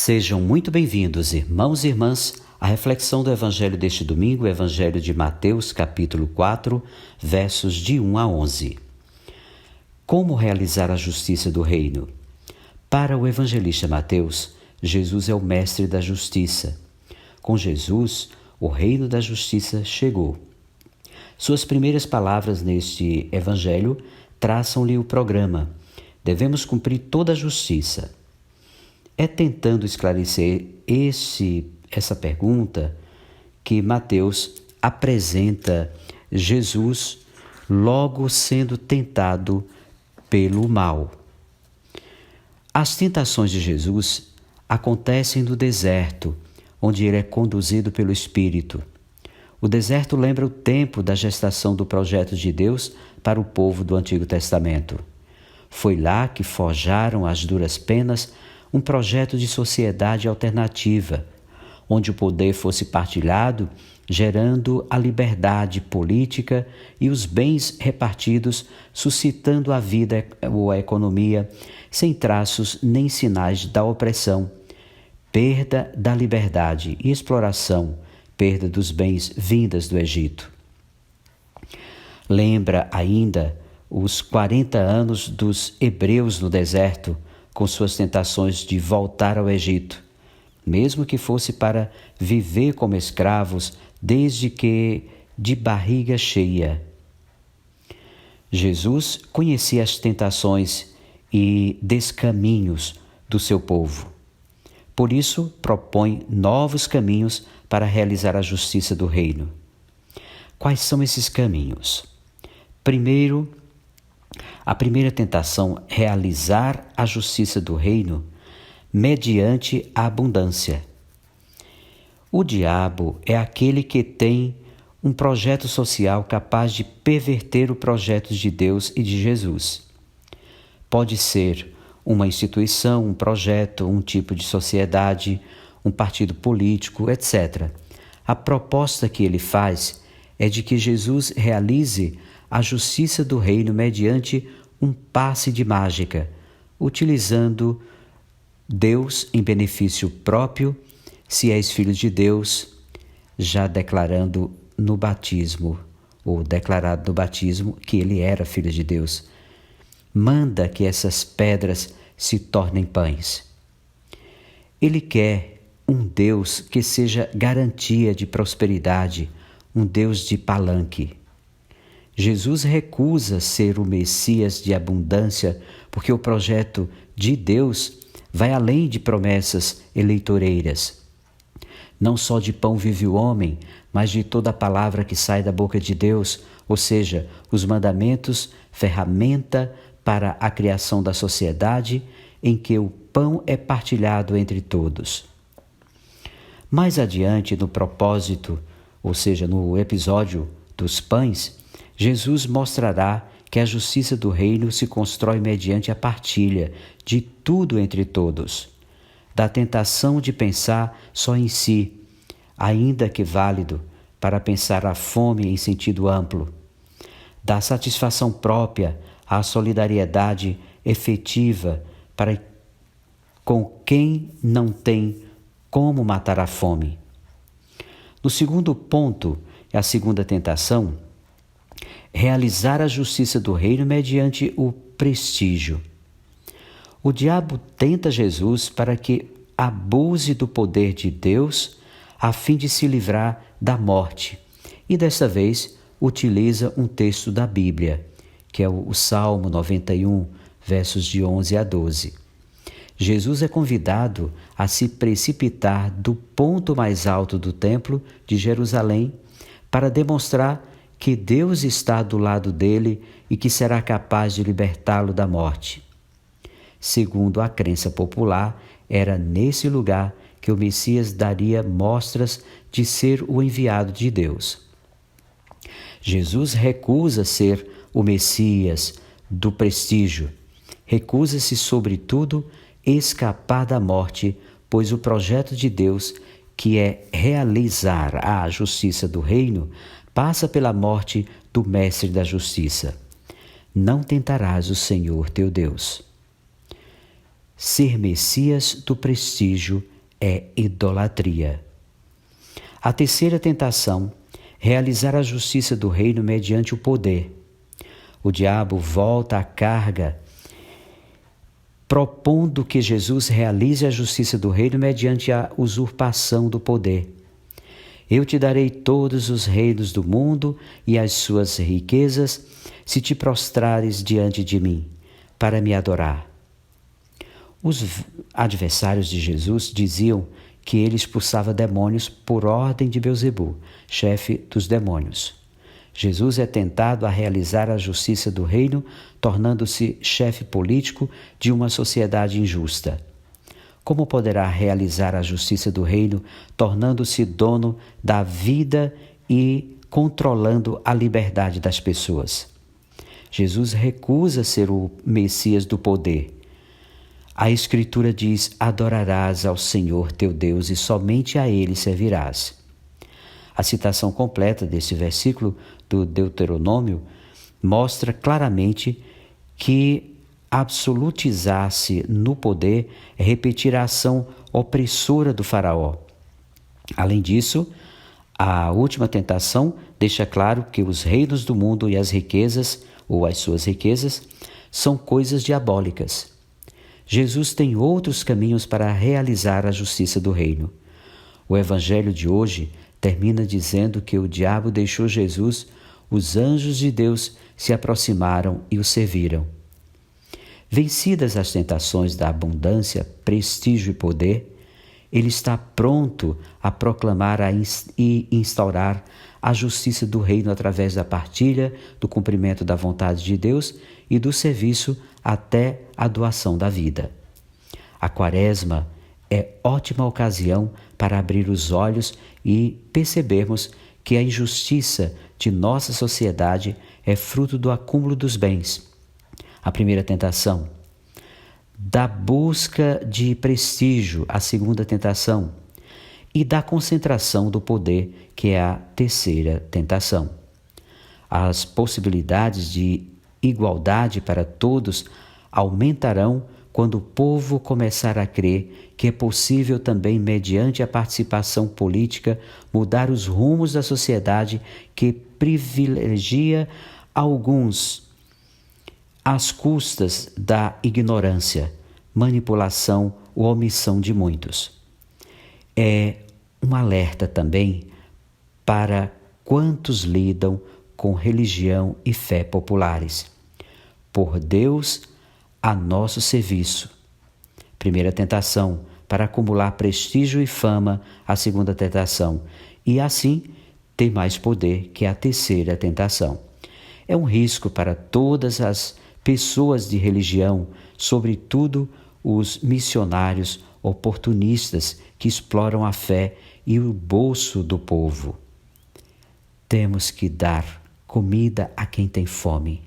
Sejam muito bem-vindos, irmãos e irmãs, à reflexão do Evangelho deste domingo, o Evangelho de Mateus, capítulo 4, versos de 1 a 11. Como realizar a justiça do reino? Para o evangelista Mateus, Jesus é o mestre da justiça. Com Jesus, o reino da justiça chegou. Suas primeiras palavras neste evangelho traçam-lhe o programa. Devemos cumprir toda a justiça. É tentando esclarecer essa pergunta que Mateus apresenta Jesus logo sendo tentado pelo mal. As tentações de Jesus acontecem no deserto, onde ele é conduzido pelo Espírito. O deserto lembra o tempo da gestação do projeto de Deus para o povo do Antigo Testamento. Foi lá que forjaram as duras penas um projeto de sociedade alternativa, onde o poder fosse partilhado, gerando a liberdade política e os bens repartidos, suscitando a vida ou a economia, sem traços nem sinais da opressão, perda da liberdade e exploração, perda dos bens vindas do Egito. Lembra ainda os 40 anos dos hebreus no deserto, com suas tentações de voltar ao Egito, mesmo que fosse para viver como escravos, desde que de barriga cheia. Jesus conhecia as tentações e descaminhos do seu povo. Por isso, propõe novos caminhos para realizar a justiça do reino. Quais são esses caminhos? Primeiro, a primeira tentação, realizar a justiça do reino mediante a abundância. O diabo é aquele que tem um projeto social capaz de perverter o projeto de Deus e de Jesus. Pode ser uma instituição, um projeto, um tipo de sociedade, um partido político, etc. A proposta que ele faz é de que Jesus realize a justiça do reino mediante um passe de mágica, utilizando Deus em benefício próprio, se és filho de Deus, já declarando no batismo, ou declarado no batismo, que ele era filho de Deus. Manda que essas pedras se tornem pães. Ele quer um Deus que seja garantia de prosperidade, um Deus de palanque. Jesus recusa ser o Messias de abundância, porque o projeto de Deus vai além de promessas eleitoreiras. Não só de pão vive o homem, mas de toda a palavra que sai da boca de Deus, ou seja, os mandamentos, ferramenta para a criação da sociedade em que o pão é partilhado entre todos. Mais adiante, no propósito, ou seja, no episódio dos pães, Jesus mostrará que a justiça do reino se constrói mediante a partilha de tudo entre todos, da tentação de pensar só em si, ainda que válido, para pensar a fome em sentido amplo, da satisfação própria à solidariedade efetiva para com quem não tem como matar a fome. No segundo ponto, a segunda tentação, realizar a justiça do reino mediante o prestígio. O diabo tenta Jesus para que abuse do poder de Deus a fim de se livrar da morte. E desta vez utiliza um texto da Bíblia, que é o Salmo 91, versos de 11 a 12. Jesus é convidado a se precipitar do ponto mais alto do templo de Jerusalém para demonstrar que Deus está do lado dele e que será capaz de libertá-lo da morte. Segundo a crença popular, era nesse lugar que o Messias daria mostras de ser o enviado de Deus. Jesus recusa ser o Messias do prestígio. Recusa-se, sobretudo, escapar da morte, pois o projeto de Deus, que é realizar a justiça do reino, passa pela morte do mestre da justiça. Não tentarás o Senhor teu Deus. Ser Messias do prestígio é idolatria. A terceira tentação, realizar a justiça do reino mediante o poder. O diabo volta à carga, propondo que Jesus realize a justiça do reino mediante a usurpação do poder. Eu te darei todos os reinos do mundo e as suas riquezas, se te prostrares diante de mim, para me adorar. Os adversários de Jesus diziam que ele expulsava demônios por ordem de Beelzebu, chefe dos demônios. Jesus é tentado a realizar a justiça do reino, tornando-se chefe político de uma sociedade injusta. Como poderá realizar a justiça do reino, tornando-se dono da vida e controlando a liberdade das pessoas? Jesus recusa ser o Messias do poder. A Escritura diz: adorarás ao Senhor teu Deus e somente a Ele servirás. A citação completa desse versículo do Deuteronômio mostra claramente que absolutizar-se no poder é repetir a ação opressora do faraó. Além disso, a última tentação deixa claro que os reinos do mundo e as riquezas, ou as suas riquezas, são coisas diabólicas. Jesus tem outros caminhos para realizar a justiça do reino. O evangelho de hoje termina dizendo que o diabo deixou Jesus, os anjos de Deus se aproximaram e o serviram. Vencidas as tentações da abundância, prestígio e poder, ele está pronto a proclamar e instaurar a justiça do reino através da partilha, do cumprimento da vontade de Deus e do serviço até a doação da vida. A Quaresma é ótima ocasião para abrir os olhos e percebermos que a injustiça de nossa sociedade é fruto do acúmulo dos bens. A primeira tentação. Da busca de prestígio, a segunda tentação. E da concentração do poder, que é a terceira tentação. As possibilidades de igualdade para todos aumentarão quando o povo começar a crer que é possível também, mediante a participação política, mudar os rumos da sociedade que privilegia alguns às custas da ignorância, manipulação ou omissão de muitos. É um alerta também para quantos lidam com religião e fé populares. Por Deus, a nosso serviço. Primeira tentação, para acumular prestígio e fama, a segunda tentação, e assim ter mais poder, que é a terceira tentação. É um risco para todas as pessoas de religião, sobretudo os missionários oportunistas que exploram a fé e o bolso do povo. Temos que dar comida a quem tem fome.